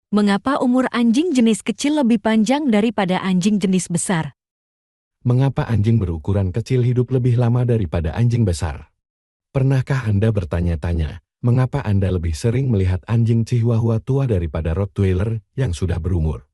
Mengapa umur anjing jenis kecil lebih panjang daripada anjing jenis besar? Mengapa anjing berukuran kecil hidup lebih lama daripada anjing besar? Pernahkah Anda bertanya-tanya, mengapa Anda lebih sering melihat anjing Chihuahua tua daripada Rottweiler yang sudah berumur?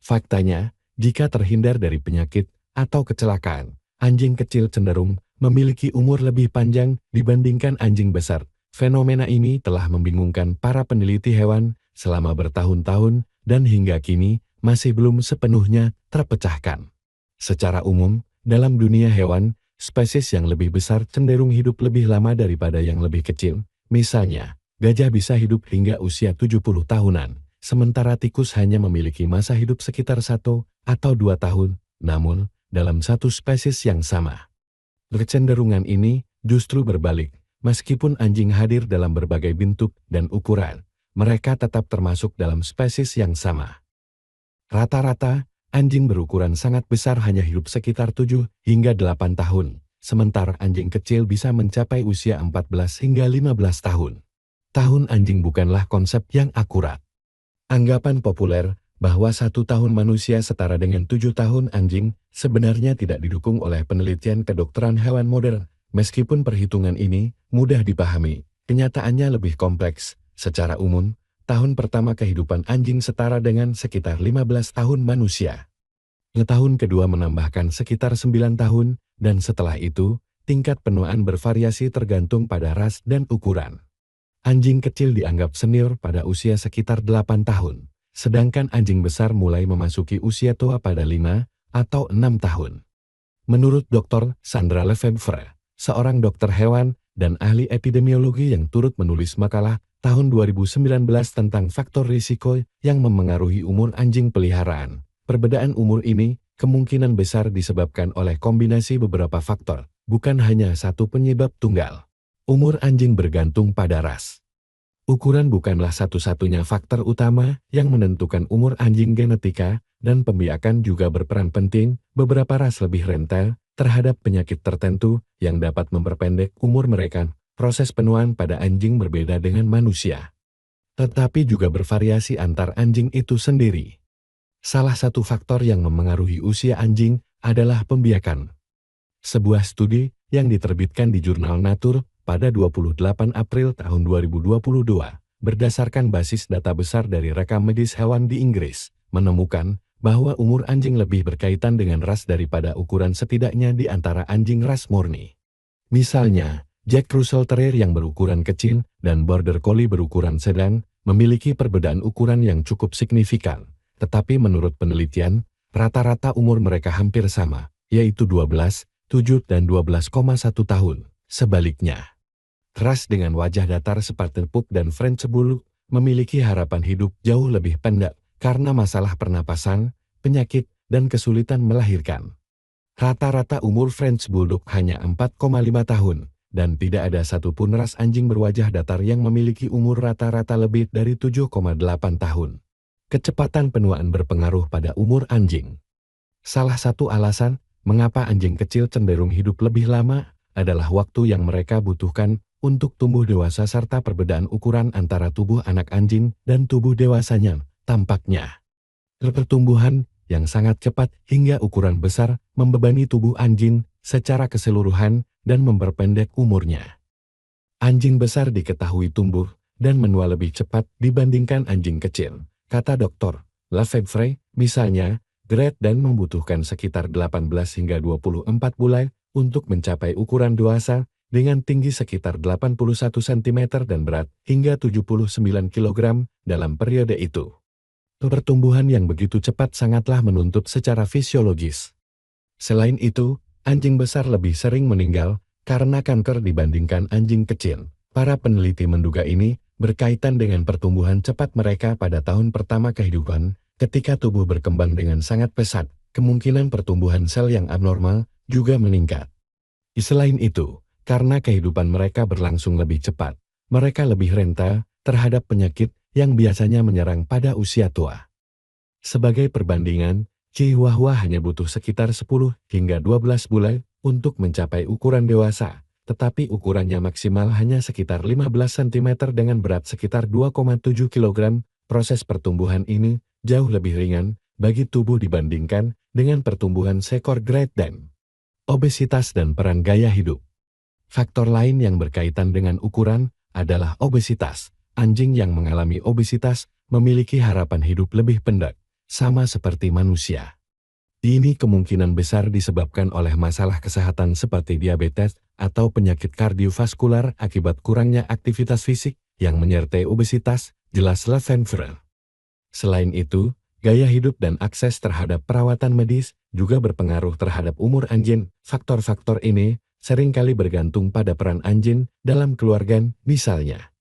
Faktanya, jika terhindar dari penyakit atau kecelakaan, anjing kecil cenderung memiliki umur lebih panjang dibandingkan anjing besar. Fenomena ini telah membingungkan para peneliti hewan selama bertahun-tahun dan hingga kini masih belum sepenuhnya terpecahkan. Secara umum, dalam dunia hewan, spesies yang lebih besar cenderung hidup lebih lama daripada yang lebih kecil. Misalnya, gajah bisa hidup hingga usia 70 tahunan, sementara tikus hanya memiliki masa hidup sekitar 1 atau 2 tahun. Namun, dalam satu spesies yang sama, kecenderungan ini justru berbalik. Meskipun anjing hadir dalam berbagai bentuk dan ukuran, mereka tetap termasuk dalam spesies yang sama. Rata-rata, anjing berukuran sangat besar hanya hidup sekitar 7 hingga 8 tahun, sementara anjing kecil bisa mencapai usia 14 hingga 15 tahun. Tahun anjing bukanlah konsep yang akurat. Anggapan populer bahwa 1 tahun manusia setara dengan 7 tahun anjing sebenarnya tidak didukung oleh penelitian kedokteran hewan modern. Meskipun perhitungan ini mudah dipahami, kenyataannya lebih kompleks. Secara umum, tahun pertama kehidupan anjing setara dengan sekitar 15 tahun manusia. Tahun kedua menambahkan sekitar 9 tahun, dan setelah itu, tingkat penuaan bervariasi tergantung pada ras dan ukuran. Anjing kecil dianggap senior pada usia sekitar 8 tahun, sedangkan anjing besar mulai memasuki usia tua pada 5 atau 6 tahun. Menurut Dr. Sandra Lefebvre, seorang dokter hewan dan ahli epidemiologi yang turut menulis makalah tahun 2019 tentang faktor risiko yang memengaruhi umur anjing peliharaan. Perbedaan umur ini kemungkinan besar disebabkan oleh kombinasi beberapa faktor, bukan hanya satu penyebab tunggal. Umur anjing bergantung pada ras. Ukuran bukanlah satu-satunya faktor utama yang menentukan umur anjing. Genetika dan pembiakan juga berperan penting. Beberapa ras lebih rentan terhadap penyakit tertentu yang dapat memperpendek umur mereka. Proses penuaan pada anjing berbeda dengan manusia, tetapi juga bervariasi antar anjing itu sendiri. Salah satu faktor yang memengaruhi usia anjing adalah pembiakan. Sebuah studi yang diterbitkan di jurnal Nature pada 28 April tahun 2022, berdasarkan basis data besar dari rekam medis hewan di Inggris, menemukan bahwa umur anjing lebih berkaitan dengan ras daripada ukuran setidaknya di antara anjing ras murni. Misalnya, Jack Russell Terrier yang berukuran kecil dan Border Collie berukuran sedang memiliki perbedaan ukuran yang cukup signifikan. Tetapi menurut penelitian, rata-rata umur mereka hampir sama, yaitu 12, 7, dan 12,1 tahun. Sebaliknya, ras dengan wajah datar seperti Pug dan French Bulldog memiliki harapan hidup jauh lebih pendek karena masalah pernapasan, penyakit, dan kesulitan melahirkan. Rata-rata umur French Bulldog hanya 4,5 tahun, dan tidak ada satupun ras anjing berwajah datar yang memiliki umur rata-rata lebih dari 7,8 tahun. Kecepatan penuaan berpengaruh pada umur anjing. Salah satu alasan mengapa anjing kecil cenderung hidup lebih lama adalah waktu yang mereka butuhkan untuk tumbuh dewasa serta perbedaan ukuran antara tubuh anak anjing dan tubuh dewasanya. Tampaknya, pertumbuhan yang sangat cepat hingga ukuran besar membebani tubuh anjing secara keseluruhan dan memperpendek umurnya. Anjing besar diketahui tumbuh dan menua lebih cepat dibandingkan anjing kecil, kata Dr. Lefebvre. Misalnya, Great Dane membutuhkan sekitar 18 hingga 24 bulan untuk mencapai ukuran dewasa dengan tinggi sekitar 81 cm dan berat hingga 79 kg dalam periode itu. Pertumbuhan yang begitu cepat sangatlah menuntut secara fisiologis. Selain itu, anjing besar lebih sering meninggal karena kanker dibandingkan anjing kecil. Para peneliti menduga ini berkaitan dengan pertumbuhan cepat mereka pada tahun pertama kehidupan. Ketika tubuh berkembang dengan sangat pesat, kemungkinan pertumbuhan sel yang abnormal juga meningkat. Selain itu, karena kehidupan mereka berlangsung lebih cepat, mereka lebih rentan terhadap penyakit yang biasanya menyerang pada usia tua. Sebagai perbandingan, Chihuahua hanya butuh sekitar 10 hingga 12 bulan untuk mencapai ukuran dewasa, tetapi ukurannya maksimal hanya sekitar 15 cm dengan berat sekitar 2,7 kg. Proses pertumbuhan ini jauh lebih ringan bagi tubuh dibandingkan dengan pertumbuhan seekor Great Dane. Obesitas dan peran gaya hidup. Faktor lain yang berkaitan dengan ukuran adalah obesitas. Anjing yang mengalami obesitas memiliki harapan hidup lebih pendek, sama seperti manusia. Ini kemungkinan besar disebabkan oleh masalah kesehatan seperti diabetes atau penyakit kardiovaskular akibat kurangnya aktivitas fisik yang menyertai obesitas, jelas Lefevre. Selain itu, gaya hidup dan akses terhadap perawatan medis juga berpengaruh terhadap umur anjing. Faktor-faktor ini seringkali bergantung pada peran anjing dalam keluarga, misalnya.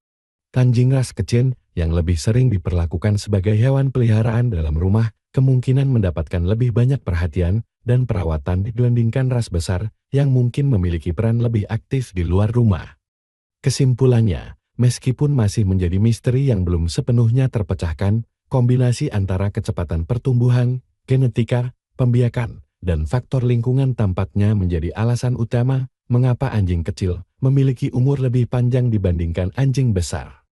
Anjing ras kecil yang lebih sering diperlakukan sebagai hewan peliharaan dalam rumah kemungkinan mendapatkan lebih banyak perhatian dan perawatan dibandingkan ras besar yang mungkin memiliki peran lebih aktif di luar rumah. Kesimpulannya, meskipun masih menjadi misteri yang belum sepenuhnya terpecahkan, kombinasi antara kecepatan pertumbuhan, genetika, pembiakan, dan faktor lingkungan tampaknya menjadi alasan utama mengapa anjing kecil memiliki umur lebih panjang dibandingkan anjing besar.